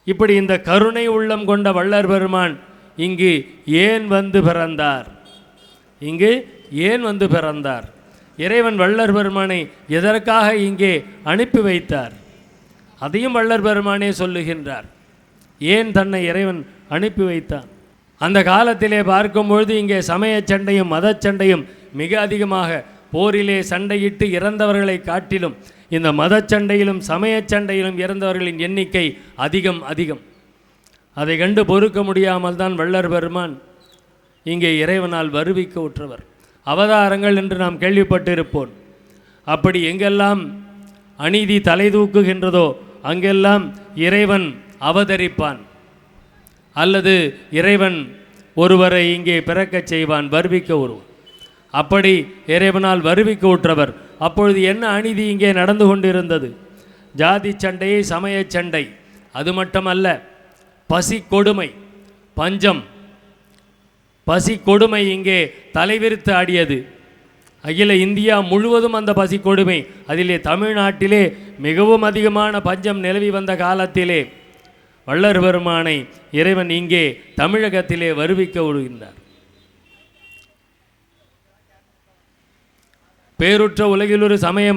இப்படி இந்த கருணை உள்ளம் கொண்ட வள்ளல் பெருமான் இங்கு ஏன் வந்து பிறந்தார்? இங்கு ஏன் வந்து பிறந்தார்? இறைவன் வள்ளல் பெருமானை எதற்காக இங்கே அனுப்பி வைத்தார்? அதையும் வள்ளல் பெருமானே சொல்லுகின்றார். ஏன் தன்னை இறைவன் அனுப்பி வைத்தான்? அந்த காலத்திலே பார்க்கும்பொழுது இங்கே சமய சண்டையும் மத சண்டையும் மிக அதிகமாக, போரிலே சண்டையிட்டு இறந்தவர்களை காட்டிலும் இந்த மத சண்டையிலும் சமய சண்டையிலும் இறந்தவர்களின் எண்ணிக்கை அதிகம். அதை கண்டு பொறுக்க முடியாமல் தான் வள்ளல் பெருமான் இங்கே இறைவனால் வருவிக்க உற்றவர். அவதாரங்கள் என்று நாம் கேள்விப்பட்டிருப்போம். அப்படி எங்கெல்லாம் அநீதி தலை தூக்குகின்றதோ அங்கெல்லாம் இறைவன் அவதரிப்பான், அல்லது இறைவன் ஒருவரை இங்கே பிறக்கச் செய்வான், வருவிக்க ஒருவன். அப்படி இறைவனால் வருவிக்க உற்றவர். அப்பொழுது என்ன அநீதி இங்கே நடந்து கொண்டிருந்தது? ஜாதி சண்டை, சமய சண்டை, அது மட்டுமல்ல, பசி கொடுமை, பஞ்சம், பசி கொடுமை இங்கே தலைவிரித்து ஆடியது. அகில இந்தியா முழுவதும் அந்த பசி கொடுமை. அதிலே தமிழ்நாட்டிலே மிகவும் அதிகமான பஞ்சம் நிலவி வந்த காலத்திலே வள்ளல் பெருமானை இறைவன் இங்கே தமிழகத்திலே வருவிக்க விடுகின்றார். பேருற்ற உலகிலொரு சமய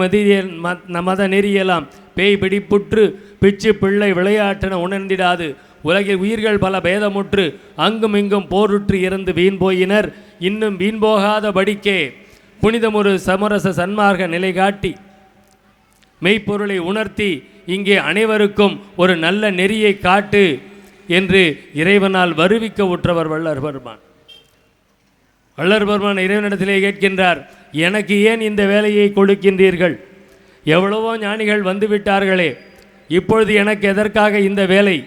மத நெறியெல்லாம் பேய் பிடிப்புற்று பிச்சு பிள்ளை விளையாட்டென உணர்ந்திடாது உலகில் உயிர்கள் பல பேதமுற்று அங்கும் இங்கும் போருற்று இறந்து வீண் போயினர். இன்னும் வீண் போகாத படிக்கே புனிதமொரு சமரச சன்மார்க்க நிலை காட்டி மெய்ப்பொருளை உணர்த்தி இங்கே அனைவருக்கும் ஒரு நல்ல நெறியை காட்டு என்று இறைவனால் வருவிக்க உற்றவர் வள்ளல் பெருமான். வள்ளல் பெருமான் இறைவனிடத்திலே கேட்கின்றார், எனக்கு ஏன் இந்த வேலையை கொடுக்கின்றீர்கள்? எவ்வளவோ ஞானிகள் வந்துவிட்டார்களே, இப்பொழுது எனக்கு எதற்காக இந்த வேலை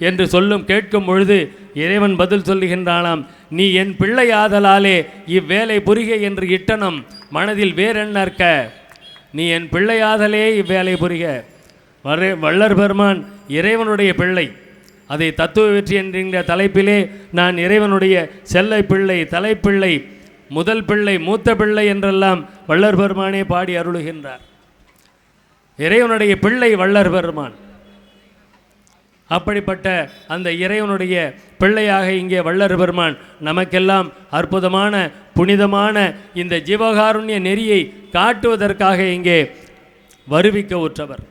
என்று கேட்கும் பொழுது இறைவன் பதில் சொல்லுகின்றானாம், நீ என் பிள்ளையாதலாலே இவ்வேலை புரிக என்று இட்டனம் மனதில் வேறென்னற்க. நீ என் பிள்ளையாதலே இவ்வேலை புரிக. வள்ளல் பெருமான் இறைவனுடைய பிள்ளை. அதை தத்துவ வெற்றி என்கின்ற தலைப்பிலே நான் இறைவனுடைய செல்லை பிள்ளை, தலைப்பிள்ளை, முதல் பிள்ளை, மூத்த பிள்ளை என்றெல்லாம் வள்ளல் பெருமானே பாடி அருளுகின்றார். இறைவனுடைய பிள்ளை வள்ளல் பெருமான். அப்படிப்பட்ட அந்த இறைவனுடைய பிள்ளையாக இங்கே வள்ளல் பெருமான் நமக்கெல்லாம் அற்புதமான புனிதமான இந்த ஜீவகாருண்ய நெறியை காட்டுவதற்காக இங்கே வருவிக்க உற்றவர்.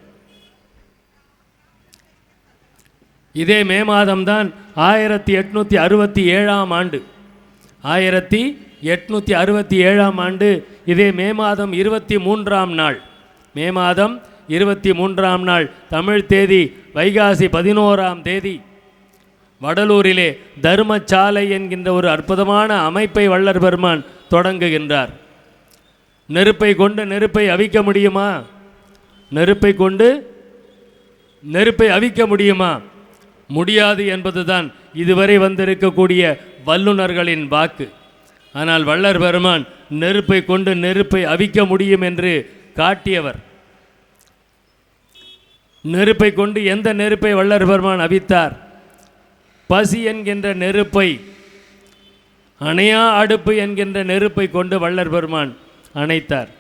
இதே மே மாதம்தான் 1867 ஆண்டு. 1867 ஆண்டு இதே மே மாதம் 23ஆம் நாள், மே மாதம் 23ஆம் நாள் தமிழ் தேதி வைகாசி 11ஆம் தேதி வடலூரிலே தர்மசாலை என்கின்ற ஒரு அற்புதமான அமைப்பை வள்ளல் பெருமான் தொடங்குகின்றார். நெருப்பை கொண்டு நெருப்பை அவிக்க முடியுமா? நெருப்பை கொண்டு நெருப்பை அவிக்க முடியுமா? முடியாது என்பதுதான் இதுவரை வந்திருக்கக்கூடிய வல்லுநர்களின் வாக்கு. ஆனால் வள்ளல் பெருமான் நெருப்பை கொண்டு நெருப்பை அவிக்க முடியும் என்று காட்டியவர். நெருப்பை கொண்டு எந்த நெருப்பை வள்ளல் பெருமான் அவித்தார்? பசி என்கின்ற நெருப்பை, அணையா அடுப்பு என்கின்ற நெருப்பை கொண்டு வள்ளல் பெருமான் அணைத்தார்.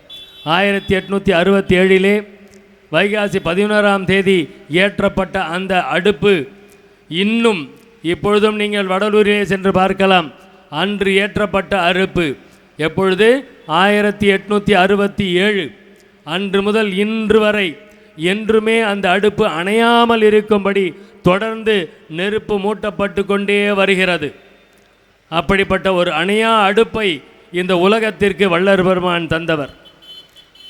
1867 வைகாசி 11ஆம் தேதி ஏற்றப்பட்ட அந்த அடுப்பு இன்னும் இப்பொழுதும் நீங்கள் வடலூரிலே சென்று பார்க்கலாம். அன்று ஏற்றப்பட்ட அடுப்பு எப்பொழுது? 1867. அன்று முதல் இன்று வரை என்றுமே அந்த அடுப்பு அணையாமல் இருக்கும்படி தொடர்ந்து நெருப்பு மூட்டப்பட்டு கொண்டே வருகிறது. அப்படிப்பட்ட ஒரு அணையா அடுப்பை இந்த உலகத்திற்கு வள்ளல் பெருமான் தந்தவர்.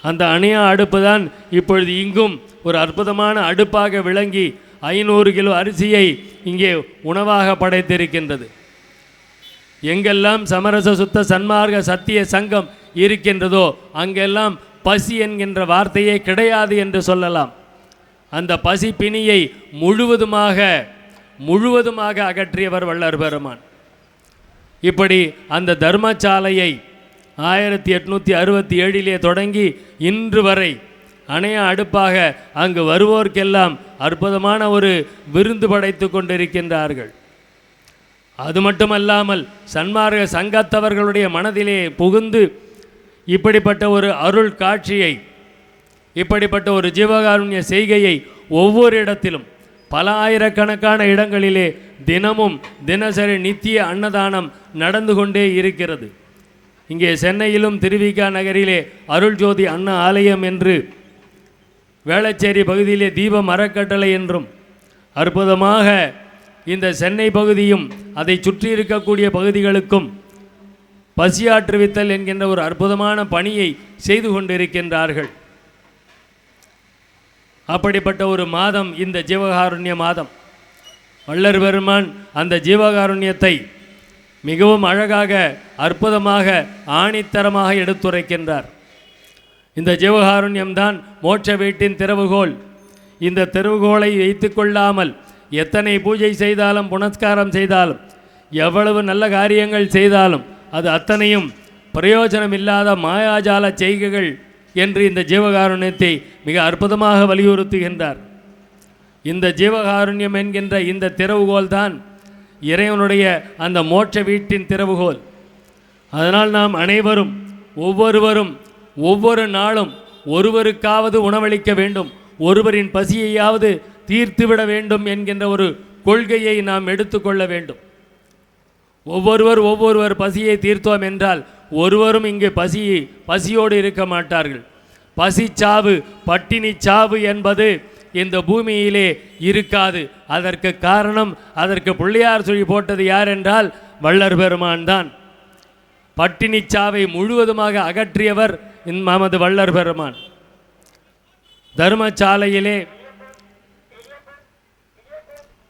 அந்த அணையா அடுப்பு தான் இப்பொழுது இங்கும் ஒரு அற்புதமான அடுப்பாக விளங்கி 500 கிலோ அரிசியை இங்கே உணவாக படைத்திருக்கின்றது. எங்கெல்லாம் சமரச சுத்த சன்மார்க்க சத்திய சங்கம் இருக்கின்றதோ அங்கெல்லாம் பசி என்கின்ற வார்த்தையே கிடையாது என்று சொல்லலாம். அந்த பசி பிணியை முழுவதுமாக அகற்றியவர் வள்ளல் பெருமான். இப்படி அந்த தர்மசாலையை 1867 தொடங்கி இன்று வரை அணையா அடுப்பாக அங்கு வருவோர்க்கெல்லாம் அற்புதமான ஒரு விருந்து படைத்து கொண்டிருக்கின்றார்கள். அது மட்டுமல்லாமல் சன்மார்க்க சங்கத்தவர்களுடைய மனதிலே புகுந்து இப்படிப்பட்ட ஒரு அருள் காட்சியை, இப்படிப்பட்ட ஒரு ஜீவகாருண்ய செய்கையை ஒவ்வொரு இடத்திலும் பல ஆயிரக்கணக்கான இடங்களிலே தினமும் தினசரி நித்திய அன்னதானம் நடந்து கொண்டே இருக்கிறது. இங்கே சென்னையிலும் திருவிக நகரிலே அருள்ஜோதி அன்ன ஆலயம் என்று, வேளச்சேரி பகுதியிலே தீபம் அறக்கட்டளை என்றும் அற்புதமாக இந்த சென்னை பகுதியும் அதை சுற்றி இருக்கக்கூடிய பகுதிகளுக்கும் பசியாற்றுவித்தல் என்கின்ற ஒரு அற்புதமான பணியை செய்து கொண்டிருக்கின்றார்கள். அப்படிப்பட்ட ஒரு மாதம் இந்த ஜீவகாருண்ய மாதம். வள்ளல் பெருமான் அந்த ஜீவகாருண்யத்தை மிகவும் அழகாக அற்புதமாக ஆணித்தரமாக எடுத்துரைக்கின்றார். இந்த ஜீவகாருண்யம்தான் மோட்ச வீட்டின் திறவுகோல். இந்த திறவுகோலை வைத்து கொள்ளாமல் எத்தனை பூஜை செய்தாலும் புனஸ்காரம் செய்தாலும் எவ்வளவு நல்ல காரியங்கள் செய்தாலும் அது அத்தனையும் பிரயோஜனம் இல்லாத மாயாஜால செய்கைகள் என்று இந்த ஜீவகாருண்யத்தை மிக அற்புதமாக வலியுறுத்துகின்றார். இந்த ஜீவகாருண்யம் என்கின்ற இந்த திறவுகோல் தான் இறைவனுடைய அந்த மோட்ச வீட்டின் திறவுகோல். அதனால் நாம் அனைவரும் ஒவ்வொருவரும் ஒவ்வொரு நாளும் ஒருவருக்காவது உணவளிக்க வேண்டும், ஒருவரின் பசியையாவது தீர்த்துவிட வேண்டும் என்கின்ற ஒரு கொள்கையை நாம் எடுத்துக்கொள்ள வேண்டும். ஒவ்வொருவர் பசியை தீர்த்தோம் என்றால் ஒருவரும் இங்கு பசியோடு இருக்க மாட்டார்கள். பசிச்சாவு பட்டினி சாவு என்பது இந்த பூமியிலே இருக்காது. அதற்கு காரணம், அதற்கு பிள்ளையார் சொல்லி போட்டது யார் என்றால் வள்ளல் பெருமான் தான். பட்டினி சாவை முழுவதுமாக அகற்றியவர் நமது வள்ளல் பெருமான்.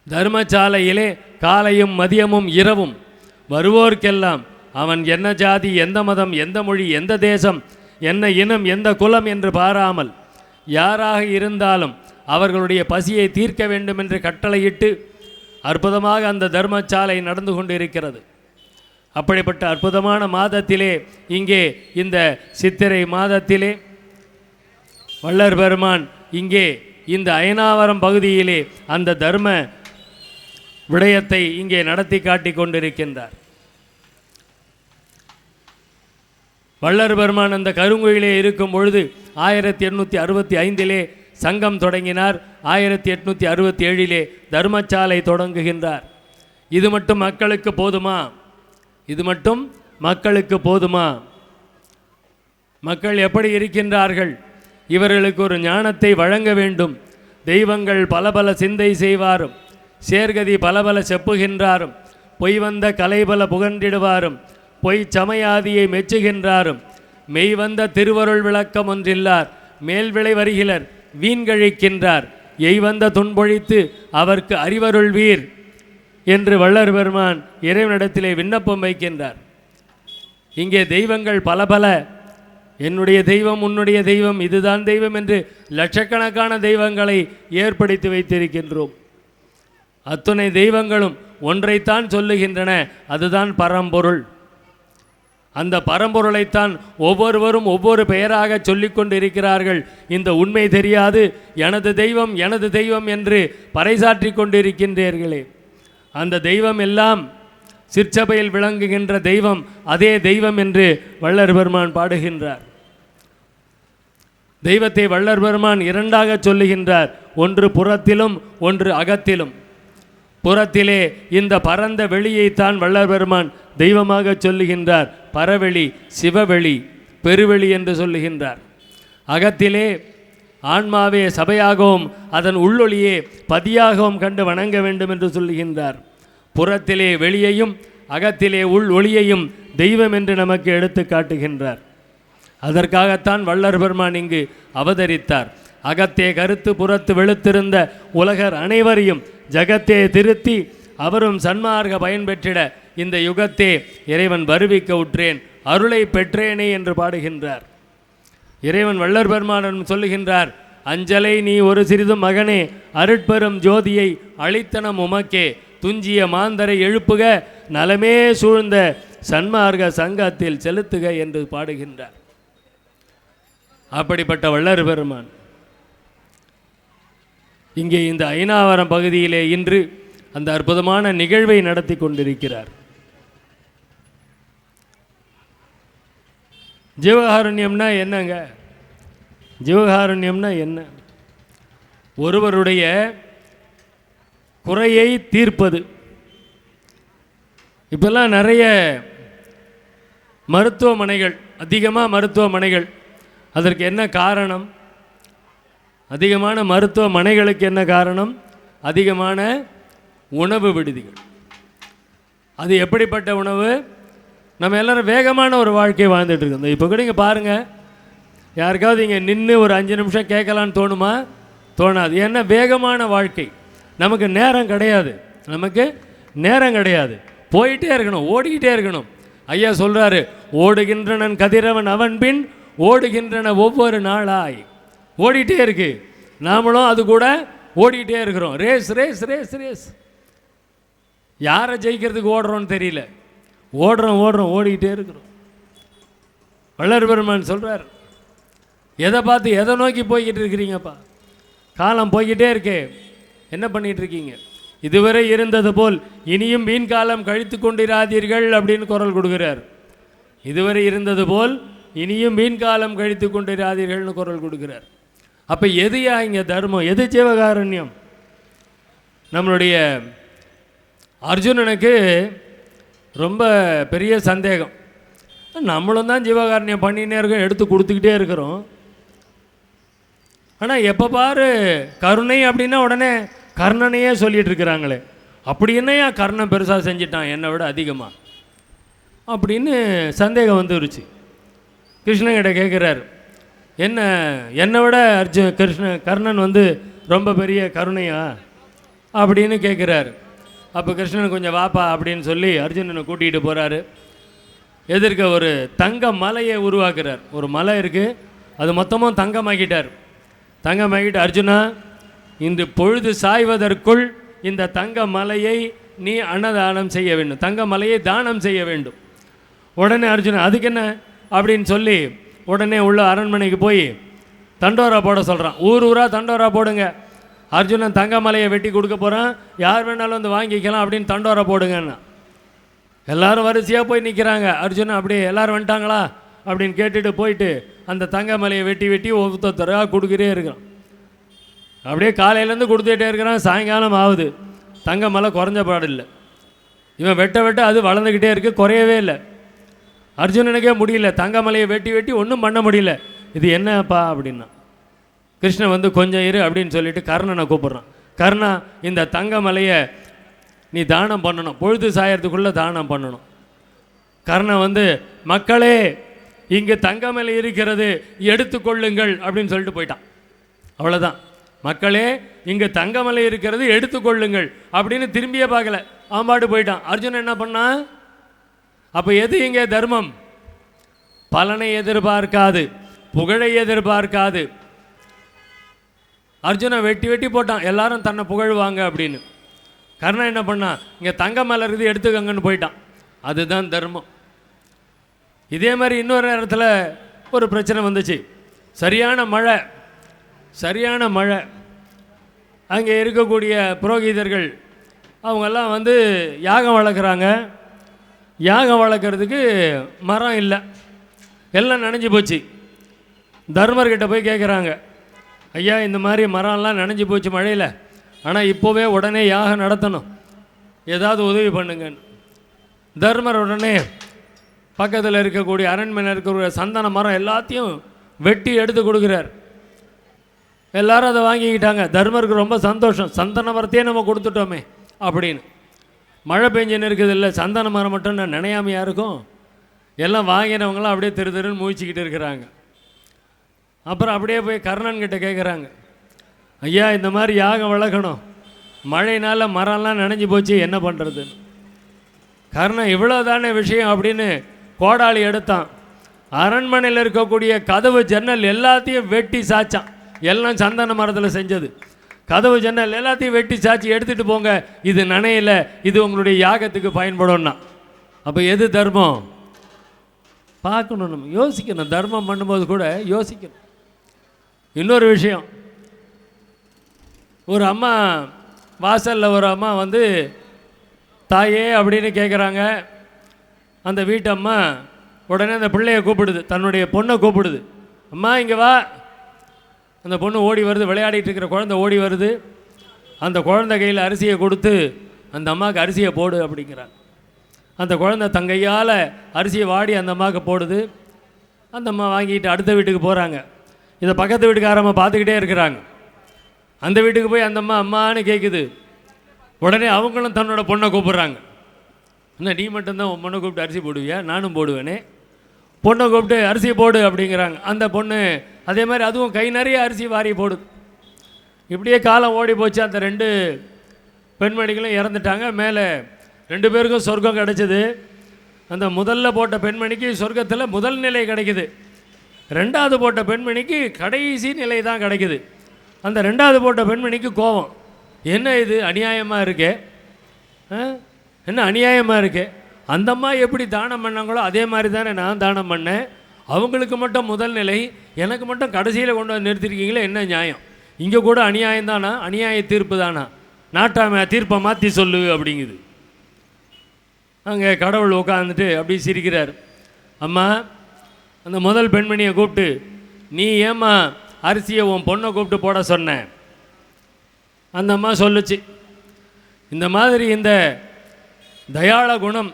தர்மசாலையிலே காலையும் மதியமும் இரவும் வருவோர்க்கெல்லாம் அவன் என்ன ஜாதி, எந்த மதம், எந்த மொழி, எந்த தேசம், என்ன இனம், எந்த குலம் என்று பாராமல் யாராக இருந்தாலும் அவர்களுடைய பசியை தீர்க்க வேண்டும் என்று கட்டளையிட்டு அற்புதமாக அந்த தர்மசாலை நடந்து கொண்டிருக்கிறது. அப்படிப்பட்ட அற்புதமான மாதத்திலே, இங்கே இந்த சித்திரை மாதத்திலே வள்ளல் பெருமான் இங்கே இந்த அயனாவரம் பகுதியிலே அந்த தர்ம விடயத்தை இங்கே நடத்தி காட்டி கொண்டிருக்கின்றார். வள்ளல் பெருமான் அந்த கருங்குயிலே இருக்கும் பொழுது 1865 சங்கம் தொடங்கினார். 1867 தர்மசாலை தொடங்குகின்றார். இது மட்டும் மக்களுக்கு போதுமா? இது மட்டும் மக்களுக்கு போதுமா? மக்கள் எப்படி இருக்கின்றார்கள்? இவர்களுக்கு ஒரு ஞானத்தை வழங்க வேண்டும். தெய்வங்கள் பல பல சிந்தை செய்வாரும், சேர்கதி பல பல செப்புகின்றாரும், பொய் வந்த கலைபல புகன்றிடுவாரும், பொய் சமயாதியை மெச்சுகின்றாரும், மெய் வந்த திருவருள் விளக்கம் ஒன்றில்லார், மேல்விளை வருகிலர் வீண்கழிக்கின்றார், எய் வந்த துன்பொழித்து அவர்க்கு அறிவருள் வீர் என்று வள்ளல் பெருமான் இறைவனிடத்திலே விண்ணப்பம் வைக்கின்றார். இங்கே தெய்வங்கள் பல பல, என்னுடைய தெய்வம், உன்னுடைய தெய்வம், இதுதான் தெய்வம் என்று லட்சக்கணக்கான தெய்வங்களை ஏற்படுத்தி வைத்திருக்கின்றோம். அத்துணை தெய்வங்களும் ஒன்றைத்தான் சொல்லுகின்றன, அதுதான் பரம்பொருள். அந்த பரம்பொருளைத்தான் ஒவ்வொருவரும் ஒவ்வொரு பெயராக சொல்லிக்கொண்டு இருக்கிறார்கள். இந்த உண்மை தெரியாது எனது தெய்வம் எனது தெய்வம் என்று பறைசாற்றி கொண்டிருக்கின்றீர்களே. அந்த தெய்வம் எல்லாம் சிற்சபையில் விளங்குகின்ற தெய்வம் அதே தெய்வம் என்று வள்ளல் பெருமான் பாடுகின்றார். தெய்வத்தை வள்ளல் பெருமான் இரண்டாக சொல்லுகின்றார், ஒன்று புறத்திலும் ஒன்று அகத்திலும். புறத்திலே இந்த பரந்த வெளியைத்தான் வள்ளல் பெருமான் தெய்வமாக சொல்லுகின்றார். பரவெளி, சிவவெளி, பெருவெளி என்று சொல்லுகின்றார். அகத்திலே ஆன்மாவே சபையாகவும் அதன் உள்ளொளியே பதியாகவும் கண்டு வணங்க வேண்டும் என்று சொல்லுகின்றார். புறத்திலே வெளியையும் அகத்திலே உள் ஒளியையும் தெய்வம் என்று நமக்கு எடுத்து காட்டுகின்றார். அதற்காகத்தான் வள்ளல் பெருமான் இங்கு அவதரித்தார். அகத்தே கருத்து புறத்து வெளுத்திருந்த உலகர் அனைவரையும் ஜகத்தே திருத்தி அவரும் சன்மார்க்க பயன்பெற்றிட இந்த யுகத்தே இறைவன் வருவிக்க உற்றேன், அருளை பெற்றேனே என்று பாடுகின்றார். இறைவன் வள்ளல் பெருமான் சொல்லுகின்றார், அஞ்சலை நீ ஒரு சிறிதும் மகனே, அருட்பெரும் ஜோதியை அளித்தனம் உமக்கே, துஞ்சிய மாந்தரை எழுப்புக, நலமே சூழ்ந்த சன்மார்க்க சங்கத்தில் செலுத்துக என்று பாடுகின்றார். அப்படிப்பட்ட வள்ளல் பெருமான் இங்கே இந்த அயனாவரம் பகுதியிலே இன்று அந்த அற்புதமான நிகழ்வை நடத்தி கொண்டிருக்கிறார். ஜீவகாருண்யம்னா என்னங்க? ஜீவகாருண்யம்னா என்ன? ஒருவருடைய குறையை தீர்ப்பது. இப்போல்லாம் நிறைய மருத்துவமனைகள், அதிகமாக மருத்துவமனைகள். அதற்கு என்ன காரணம்? அதிகமான மருத்துவமனைகளுக்கு என்ன காரணம்? அதிகமான உணவு விடுதிகள். அது எப்படிப்பட்ட உணவு? நம்ம எல்லோரும் வேகமான ஒரு வாழ்க்கையை வாழ்ந்துட்டு இருக்கோம். இப்போ கூட இங்கே பாருங்கள், யாருக்காவது இங்கே நின்று ஒரு 5 நிமிஷம் கேட்கலான்னு தோணுமா? தோணாது. ஏன்னா வேகமான வாழ்க்கை. நமக்கு நேரம் கிடையாது, நமக்கு நேரம் கிடையாது. போயிட்டே இருக்கணும், ஓடிக்கிட்டே இருக்கணும். ஐயா சொல்கிறாரு, ஓடுகின்றனன் கதிரவன் அவன் பின் ஓடுகின்றன ஒவ்வொரு நாளாய். ஓடிட்டே இருக்கு, நாமளும் அது கூட ஓடிக்கிட்டே இருக்கிறோம். Race race race race. யாரை ஜெயிக்கிறதுக்கு ஓடுறோன்னு தெரியல, ஓடுறோம் ஓடுறோம் ஓடிக்கிட்டே இருக்கிறோம். வள்ளல் பெருமான் சொல்கிறார், எதை பார்த்து எதை நோக்கி போய்கிட்டு இருக்கிறீங்கப்பா? காலம் போய்கிட்டே இருக்கே, என்ன பண்ணிகிட்டு இருக்கீங்க? இதுவரை இருந்தது போல் இனியும் வீண் காலம் கழித்து கொண்டிராதீர்கள் அப்படின்னு குரல் கொடுக்குறார். இதுவரை இருந்தது போல் இனியும் வீண் காலம் கழித்து கொண்டிராதீர்கள்னு குரல் கொடுக்குறார். அப்போ எதுயா இங்கே தர்மம், எது ஜீவகாருண்யம்? நம்மளுடைய அர்ஜுனனுக்கு ரொம்ப பெரிய சந்தேகம். நம்மளும் தான் ஜீவகாருண்யம் பண்ணினே இருக்கோம், எடுத்து கொடுத்துக்கிட்டே இருக்கிறோம். ஆனால் எப்போ பாரு கருணை அப்படின்னா உடனே கர்ணனையே சொல்லிகிட்டு இருக்கிறாங்களே. அப்படி என்னையா கர்ணன் பெருசாக செஞ்சிட்டான் என்னை விட அதிகமாக அப்படின்னு சந்தேகம் வந்துருச்சு. கிருஷ்ணகிட்ட கேட்குறார், என்னை விட கர்ணன் வந்து ரொம்ப பெரிய கருணையா அப்படின்னு கேட்குறாரு. அப்போ கிருஷ்ணன் கொஞ்சம் வாப்பா அப்படின்னு சொல்லி அர்ஜுனனை கூட்டிகிட்டு போகிறாரு. எதிர்க்க ஒரு தங்க மலையை உருவாக்குறார். ஒரு மலை இருக்குது, அது மொத்தமும் தங்கமாக்கிட்டார். தங்கமாக்கிட்டு, அர்ஜுனா, இன்று பொழுது சாய்வதற்குள் இந்த தங்க மலையை நீ அன்னதானம் செய்ய வேண்டும், தங்க மலையை தானம் செய்ய வேண்டும். உடனே அர்ஜுனன், அதுக்கு என்ன அப்படின்னு சொல்லி உடனே உள்ள அரண்மனைக்கு போய் தண்டோரா போட சொல்கிறான். ஊர் ஊராக தண்டோரா போடுங்க, அர்ஜுனன் தங்க மலையை வெட்டி கொடுக்க போகிறான், யார் வேணாலும் வந்து வாங்கிக்கலாம் அப்படின்னு தண்டோரா போடுங்கன்னா. எல்லோரும் வரிசையாக போய் நிற்கிறாங்க. அர்ஜுனன் அப்படியே எல்லோரும் வந்துட்டாங்களா அப்படின்னு கேட்டுட்டு போயிட்டு அந்த தங்க மலையை வெட்டி வெட்டி ஒருத்தராக கொடுக்குறே இருக்கிறான். அப்படியே காலையிலேருந்து கொடுத்துட்டே இருக்கிறான். சாயங்காலம் ஆகுது, தங்க மலை குறைஞ்ச பாடு இல்லை. இவன் வெட்ட வெட்ட அது வளர்ந்துக்கிட்டே இருக்குது, குறையவே இல்லை. அர்ஜுனனுக்கே முடியல, தங்க மலையை வெட்டி வெட்டி ஒன்றும் பண்ண முடியல. இது என்னப்பா அப்படின்னா, கிருஷ்ணன் வந்து கொஞ்சம் இரு அப்படின்னு சொல்லிட்டு கர்ணனை கூப்பிட்றான். கர்ணா, இந்த தங்க மலையை நீ தானம் பண்ணணும், பொழுது சாயறதுக்குள்ளே தானம் பண்ணணும். கர்ணன் வந்து, மக்களே இங்கே தங்கமலை இருக்கிறது எடுத்துக்கொள்ளுங்கள் அப்படின்னு சொல்லிட்டு போயிட்டான். அவ்வளோதான். மக்களே இங்கே தங்கமலை இருக்கிறது எடுத்துக்கொள்ளுங்கள் அப்படின்னு திரும்பியே பார்க்கல, ஆம்பாடு போயிட்டான். அர்ஜுனன் என்ன பண்ணான்? அப்போ எது இங்கே தர்மம்? பலனை எதிர்பார்க்காது, புகழை எதிர்பார்க்காது. அர்ஜுனன் வெட்டி வெட்டி போட்டான், எல்லாரும் தன்னை புகழ்வாங்க அப்படின்னு. கர்ணன் என்ன பண்ணான்? இங்கே தங்கமலை இருக்குது எடுத்துக்கங்கன்னு போயிட்டான். அதுதான் தர்மம். இதே மாதிரி இன்னொரு நேரத்தில் ஒரு பிரச்சனை வந்துச்சு. சரியான மழை. அங்கே இருக்கக்கூடிய புரோகிதர்கள் அவங்கெல்லாம் வந்து யாகம் வளர்க்குறாங்க. யாகம் வளர்க்குறதுக்கு மரம் இல்லை, எல்லாம் நனைஞ்சு போச்சு. தர்மர்கிட்ட போய் கேட்குறாங்க, ஐயா இந்த மாதிரி மரம்லாம் நனைஞ்சு போச்சு மழையில், ஆனால் இப்போவே உடனே யாகம் நடத்தணும், ஏதாவது உதவி பண்ணுங்கன்னு. தர்மர் உடனே பக்கத்தில் இருக்கக்கூடிய அரண்மனை இருக்கக்கூடிய சந்தன மரம் எல்லாத்தையும் வெட்டி எடுத்து கொடுக்குறார். எல்லாரும் அதை வாங்கிக்கிட்டாங்க. தர்மருக்கு ரொம்ப சந்தோஷம், சந்தன மரத்தையே நம்ம கொடுத்துட்டோமே அப்படின்னு. மழை பெஞ்சுன்னு இருக்குது இல்லை, சந்தன மரம் மட்டும் நான் நினையாமையாக இருக்கும். எல்லாம் வாங்கினவங்களாம் அப்படியே திரு திருன்னு முழிச்சிக்கிட்டு இருக்கிறாங்க. அப்புறம் அப்படியே போய் கர்ணன்கிட்ட கேட்குறாங்க, ஐயா இந்த மாதிரி யாகம் வளர்க்கணும், மழையினால் மரம்லாம் நனைஞ்சு போச்சு, என்ன பண்ணுறதுன்னு. கர்ணன் இவ்வளோ தானே விஷயம் அப்படின்னு கோடாளி எடுத்தான். அரண்மனையில் இருக்கக்கூடிய கதவு ஜன்னல் எல்லாத்தையும் வெட்டி சாச்சான். எல்லாம் சந்தன மரத்தில் செஞ்சது. கதவு ஜன்னல் எல்லாத்தையும் வெட்டி சாச்சி எடுத்துகிட்டு போங்க, இது நனையில, இது உங்களுடைய யாகத்துக்கு பயன்படும்னா. அப்போ எது தர்மம்? பார்க்கணும், நம்ம யோசிக்கணும். தர்மம் பண்ணும்போது கூட யோசிக்கணும். இன்னொரு விஷயம், ஒரு அம்மா வாசலில் ஒரு அம்மா வந்து தாயே அப்படின்னு கேட்குறாங்க. அந்த வீட்டு அம்மா உடனே அந்த பிள்ளையை கூப்பிடுது, தன்னுடைய பொண்ணை கூப்பிடுது, அம்மா இங்கே வா. அந்த பொண்ணு ஓடி வருது, விளையாடிட்டு இருக்கிற குழந்தை ஓடி வருது. அந்த குழந்தை கையில் அரிசியை கொடுத்து அந்த அம்மாவுக்கு அரிசியை போடு அப்படிங்கிறாங்க. அந்த குழந்தை தங்கையால் அரிசியை வாடி அந்த அம்மாவுக்கு போடுது. அந்த அம்மா வாங்கிட்டு அடுத்த வீட்டுக்கு போகிறாங்க. இதை பக்கத்து வீட்டுக்காரம்மா பார்த்துக்கிட்டே இருக்கிறாங்க. அந்த வீட்டுக்கு போய் அந்த அம்மா அம்மான்னு கேட்குது. உடனே அவங்களும் தன்னோட பொண்ணை கூப்பிட்றாங்க. என்ன நீ மட்டும்தான் உன் பொண்ணை கூப்பிட்டு அரிசி போடுவியா? நானும் போடுவேனே. பொண்ணை கூப்பிட்டு அரிசி போடு அப்படிங்கிறாங்க. அந்த பொண்ணு அதே மாதிரி அதுவும் கை நிறைய அரிசி வாரி போடுது. இப்படியே காலம் ஓடி போச்சு. அந்த 2 பெண்மணிகளும் இறந்துட்டாங்க. மேலே 2 பேருக்கும் சொர்க்கம் கிடச்சிது. அந்த முதல்ல போட்ட பெண்மணிக்கு சொர்க்கத்தில் முதல் நிலை கிடைக்குது. 2வது போட்ட பெண்மணிக்கு கடைசி நிலை தான் கிடைக்குது. அந்த 2வது போட்ட பெண்மணிக்கு கோபம். என்ன இது அநியாயமாக இருக்கே, என்ன அநியாயமாக இருக்கே, அந்த அம்மா எப்படி தானம் பண்ணாங்களோ அதே மாதிரி தானே நான் தானம் பண்ணேன். அவங்களுக்கு மட்டும் முதல் நிலை, எனக்கு மட்டும் கடைசியில் கொண்டு வந்து நிறுத்திருக்கீங்களே, என்ன நியாயம்? இங்கே கூட அநியாயம் தானா? அநியாய தீர்ப்பு தானா? நாட்டாம தீர்ப்பை மாற்றி சொல்லு அப்படிங்குது. அங்கே கடவுள் உட்காந்துட்டு அப்படி சிரிக்கிறார். அம்மா, அந்த முதல் பெண்மணியை கூப்பிட்டு, நீ ஏம்மா அரிசியை உன் பொண்ணை கூப்பிட்டு போட சொன்னேன்? அந்த அம்மா சொல்லுச்சு, இந்த மாதிரி இந்த தயாள குணம்,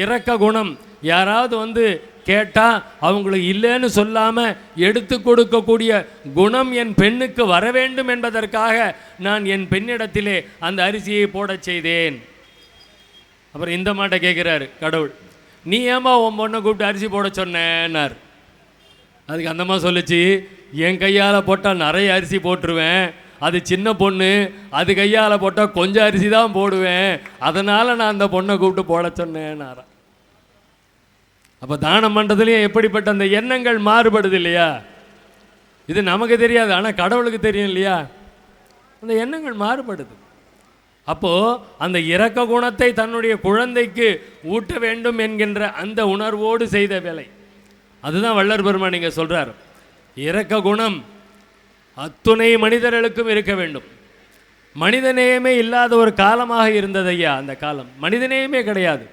இரக்க குணம் யாராவது வந்து கேட்டால் அவங்களுக்கு இல்லைன்னு சொல்லாமல் எடுத்து கொடுக்கக்கூடிய குணம் என் பெண்ணுக்கு வர வேண்டும் என்பதற்காக நான் என் பெண்ணிடத்திலே அந்த அரிசியை போடச் செய்தேன். அப்புறம் இந்த மாட்டை கேட்குறாரு கடவுள், நீ ஏம்மா உன் பொண்ணை கூப்பிட்டு அரிசி போட சொன்னேன்னார். அதுக்கு அந்தம்மா சொல்லிச்சு, என் கையால் போட்டால் நிறைய அரிசி போட்டுருவேன், அது சின்ன பொண்ணு, அது கையால் போட்டால் கொஞ்சம் அரிசி தான் போடுவேன், அதனால் நான் அந்த பொண்ணை கூப்பிட்டு போட சொன்னேன்னாரா. அப்போ தானம் பண்ணுறதுலேயும் எப்படிப்பட்ட அந்த எண்ணங்கள் மாறுபடுது இல்லையா? இது நமக்கு தெரியாது, ஆனால் கடவுளுக்கு தெரியும் இல்லையா? அந்த எண்ணங்கள் மாறுபடுது. அப்போது அந்த இரக்க குணத்தை தன்னுடைய குழந்தைக்கு ஊட்ட வேண்டும் என்கின்ற அந்த உணர்வோடு செய்த வேலை. அதுதான் வள்ளல் பெருமான் இங்கே சொல்கிறார். இரக்க குணம் அத்துணை மனிதர்களுக்கும் இருக்க வேண்டும். மனிதநேயமே இல்லாத ஒரு காலமாக இருந்தது ஐயா. அந்த காலம் மனிதநேயமே கிடையாது.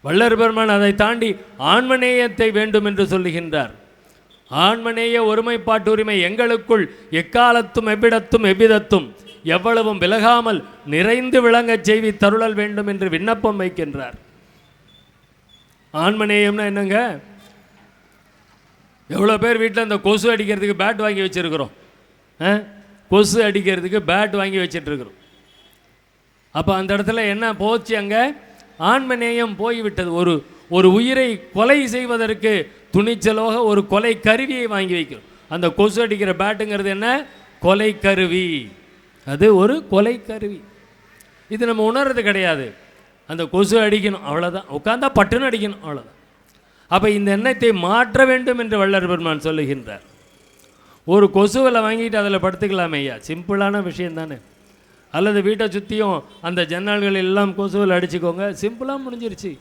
வள்ளல் பெருமான் அதை தாண்டி ஆன்மநேயத்தை வேண்டும் என்று சொல்லுகின்றார். ஆன்மநேய ஒருமைப்பாட்டு உரிமை எங்களுக்குள் எக்காலத்தும் எவ்விடத்தும் எவ்விதத்தும் எவ்வளவும் விலகாமல் நிறைந்து விளங்கச் செய்வி தருளல் வேண்டும் என்று விண்ணப்பம் வைக்கின்றார். ஆன்மநேயம்னா என்னங்க? எவ்வளோ பேர் வீட்டில் இந்த கொசு அடிக்கிறதுக்கு பேட் வாங்கி வச்சுருக்கிறோம். கொசு அடிக்கிறதுக்கு பேட் வாங்கி வச்சிட்ருக்குறோம். அப்போ அந்த இடத்துல என்ன போச்சு? அங்கே ஆன்மநேயம் போய்விட்டது. ஒரு உயிரை கொலை செய்வதற்கு துணிச்சலோக ஒரு கொலை கருவியை வாங்கி வைக்கிறோம். அந்த கொசு அடிக்கிற பேட்டுங்கிறது என்ன? கொலை கருவி. அது ஒரு கொலை கருவி. இது நம்ம உணர்றது கிடையாது. அந்த கொசு அடிக்கணும், அவ்வளோதான். உட்காந்தா பட்டுன்னு அடிக்கணும், அவ்வளோதான். அப்போ இந்த எண்ணத்தை மாற்ற வேண்டும் என்று வள்ளல் பெருமான் சொல்லுகின்றார். ஒரு கொசுவில் வாங்கிட்டு அதில் படுத்துக்கலாமே ஐயா, சிம்பிளான விஷயம் தானே. அல்லது வீட்டை சுற்றியும் அந்த ஜன்னல்கள் எல்லாம் கொசுவில் அடிச்சுக்கோங்க, சிம்பிளாக முடிஞ்சிருச்சு.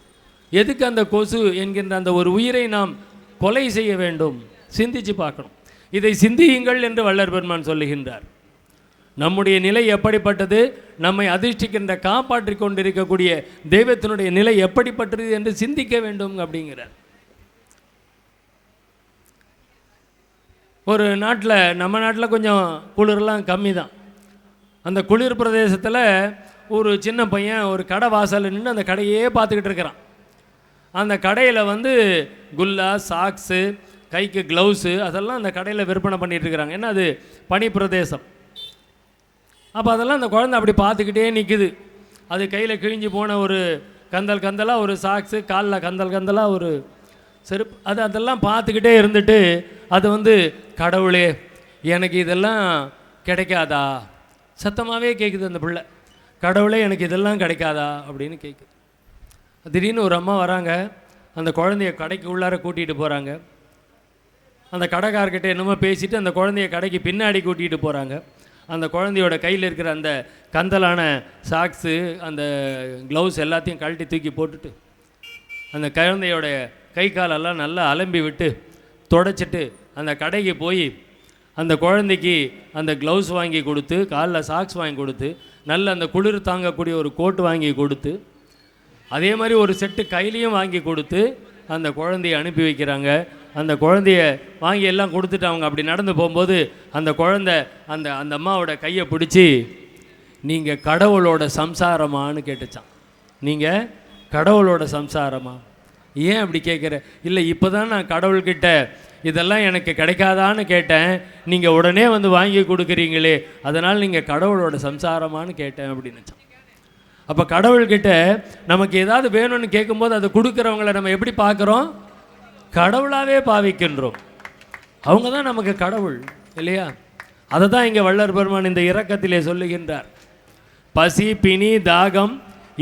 எதுக்கு அந்த கொசு என்கின்ற அந்த ஒரு உயிரை நாம் கொலை செய்ய வேண்டும்? சிந்திச்சு பார்க்கணும். இதை சிந்தியுங்கள் என்று வள்ளல் பெருமான் சொல்லுகின்றார். நம்முடைய நிலை எப்படிப்பட்டது, நம்மை அதிர்ஷ்டிக்கின்ற காப்பாற்றி கொண்டிருக்கக்கூடிய தெய்வத்தினுடைய நிலை எப்படிப்பட்டது என்று சிந்திக்க வேண்டும் அப்படிங்கிறார். ஒரு நாட்டில், நம்ம நாட்டில் கொஞ்சம் குளிரெலாம் கம்மி தான். அந்த குளிர் பிரதேசத்தில் ஒரு சின்ன பையன் ஒரு கடை வாசலில் நின்று அந்த கடையே பார்த்துக்கிட்டு இருக்கிறான். அந்த கடையில் வந்து குல்லா, சாக்ஸு, கைக்கு க்ளவுஸு அதெல்லாம் அந்த கடையில் விற்பனை பண்ணிகிட்டு இருக்கிறாங்க. ஏன்னா அது பனி பிரதேசம். அப்போ அதெல்லாம் அந்த குழந்தை அப்படி பார்த்துக்கிட்டே நிற்குது. அது கையில் கிழிஞ்சு போன ஒரு கந்தலாக ஒரு சாக்ஸு, காலில் கந்தலாக ஒரு செருப்பு, அதெல்லாம் பார்த்துக்கிட்டே இருந்துட்டு அது வந்து, கடவுளே எனக்கு இதெல்லாம் கிடைக்காதா? சத்தமாகவே கேட்குது அந்த பிள்ளை. கடவுளே எனக்கு இதெல்லாம் கிடைக்காதா அப்படின்னு கேட்குது. திடீர்னு ஒரு அம்மா வராங்க. அந்த குழந்தைய கடைக்கு உள்ளார கூட்டிகிட்டு போகிறாங்க. அந்த கடைக்காரர்கிட்ட என்னமோ பேசிவிட்டு அந்த குழந்தைய கடைக்கு பின்னாடி கூட்டிகிட்டு போகிறாங்க. அந்த குழந்தையோட கையில் இருக்கிற அந்த கந்தலான சாக்ஸு, அந்த க்ளவுஸ் எல்லாத்தையும் கழட்டி தூக்கி போட்டுட்டு அந்த குழந்தையோட கை காலெல்லாம் நல்லா அலம்பி விட்டு தொடச்சிட்டு அந்த கடைக்கு போய் அந்த குழந்தைக்கு அந்த க்ளவுஸ் வாங்கி கொடுத்து, காலில் சாக்ஸ் வாங்கி கொடுத்து, நல்ல அந்த குளிர் தாங்கக்கூடிய ஒரு கோட்டு வாங்கி கொடுத்து, அதே மாதிரி ஒரு செட்டு கையிலையும் வாங்கி கொடுத்து அந்த குழந்தைய அனுப்பி வைக்கிறாங்க. அந்த குழந்தைய வாங்கி எல்லாம் கொடுத்துட்டு அவங்க அப்படி நடந்து போகும்போது அந்த குழந்தை அந்த அம்மாவோட கையை பிடிச்சி நீங்கள் கடவுளோட சம்சாரமானு கேட்டுச்சான். நீங்கள் கடவுளோட சம்சாரமா? ஏன் அப்படி கேட்குற? இல்லை, இப்போ தான் நான் கடவுள்கிட்ட இதெல்லாம் எனக்கு கிடைக்காதான்னு கேட்டேன், நீங்கள் உடனே வந்து வாங்கி கொடுக்குறீங்களே, அதனால் நீங்கள் கடவுளோட சம்சாரமானு கேட்டேன் அப்படின்னுச்சான். அப்போ கடவுள்கிட்ட நமக்கு ஏதாவது வேணும்னு கேட்கும்போது அதை கொடுக்குறவங்கள நம்ம எப்படி பார்க்குறோம்? கடவுளாகவே பாவிக்கின்றோம். அவங்க தான் நமக்கு கடவுள் இல்லையா? அதை தான் இங்கே வள்ளல் பெருமான் இந்த இரக்கத்திலே சொல்லுகின்றார். பசி, பிணி, தாகம்,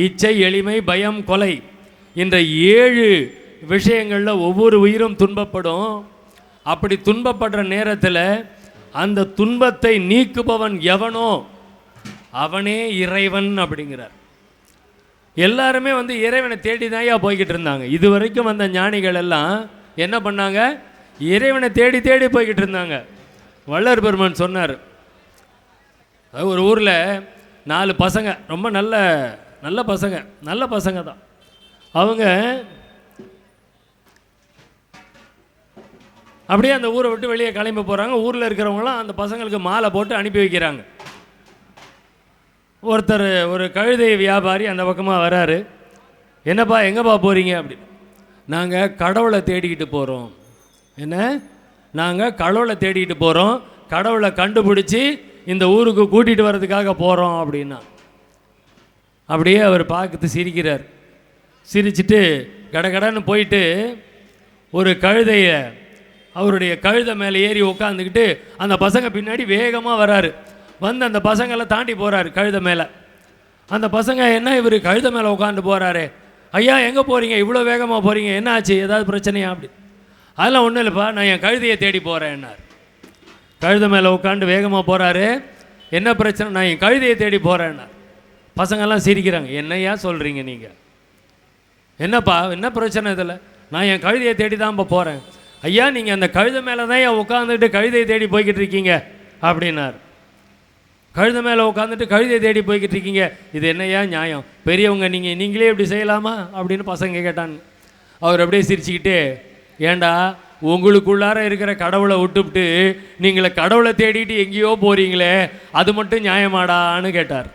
இச்சை, எளிமை, பயம், கொலை என்ற 7 விஷயங்களில் ஒவ்வொரு உயிரும் துன்பப்படும். அப்படி துன்பப்படுற நேரத்தில் அந்த துன்பத்தை நீக்குபவன் எவனோ அவனே இறைவன் அப்படிங்கிறார். எல்லாருமே வந்து இறைவனை தேடி தான்யா போய்கிட்டு இருந்தாங்க. இது வரைக்கும் வந்த ஞானிகள் எல்லாம் என்ன பண்ணாங்க? இறைவனை தேடி தேடி போய்கிட்டு இருந்தாங்க. வள்ளல் பெருமான் சொன்னார், ஒரு ஊரில் 4 பசங்க, ரொம்ப நல்ல நல்ல பசங்க தான். அவங்க அப்படியே அந்த ஊரை விட்டு வெளியே கிளம்பி போகிறாங்க. ஊரில் இருக்கிறவங்களாம் அந்த பசங்களுக்கு மாலை போட்டு அனுப்பி வைக்கிறாங்க. ஒருத்தர், ஒரு கழுதை வியாபாரி அந்த பக்கமாக வராரு. என்னப்பா, எங்கேப்பா போகிறீங்க அப்படின்னு. நாங்கள் கடவுளை தேடிக்கிட்டு போகிறோம். என்ன? நாங்கள் கடவுளை தேடிக்கிட்டு போகிறோம், கடவுளை கண்டுபிடிச்சி இந்த ஊருக்கு கூட்டிகிட்டு வர்றதுக்காக போகிறோம் அப்படின்னா. அப்படியே அவர் பார்த்து சிரிக்கிறார். சிரிச்சுட்டு கடகடன்னு போயிட்டு ஒரு கழுதையை, அவருடைய கழுதை மேலே ஏறி உட்காந்துக்கிட்டு அந்த பசங்க பின்னாடி வேகமாக வராரு. வந்து அந்த பசங்களை தாண்டி போகிறாரு கழுதை மேலே. அந்த பசங்க, என்ன இவர் கழுதை மேலே உட்காந்து போகிறாரு, ஐயா எங்கே போகிறீங்க, இவ்வளோ வேகமாக போகிறீங்க, என்ன ஆச்சு, ஏதாவது பிரச்சனையா அப்படி. அதெல்லாம் ஒன்றும் இல்லைப்பா, நான் என் கழுதையை தேடி போகிறேன்னார். கழுதை மேலே உட்காந்து வேகமாக போகிறாரு. என்ன பிரச்சனை? நான் என் கழுதையை தேடி போகிறேன்னார். பசங்கள்லாம் சிரிக்கிறாங்க. என்னையா சொல்கிறீங்க நீங்கள்? என்னப்பா, என்ன பிரச்சனை இதில்? நான் என் கழுதையை தேடி தான் இப்போ போகிறேன். ஐயா, நீங்கள் அந்த கழுதை மேலே தான் என் உட்காந்துட்டு கழுதையை தேடி போய்கிட்டு இருக்கீங்க அப்படின்னார். கழுதை மேலே உட்காந்துட்டு கழுதையை தேடி போய்கிட்டு இருக்கீங்க, இது என்னையா நியாயம்? பெரியவங்க நீங்களே இப்படி செய்யலாமா அப்படின்னு பசங்க கேட்டாங்க. அவர் அப்படியே சிரிச்சுக்கிட்டு, ஏண்டா உங்களுக்குள்ளார இருக்கிற கடவுளை விட்டுவிட்டு நீங்களை கடவுளை தேடிட்டு எங்கேயோ போகிறீங்களே, அது மட்டும் நியாயமாடான்னு கேட்டார்.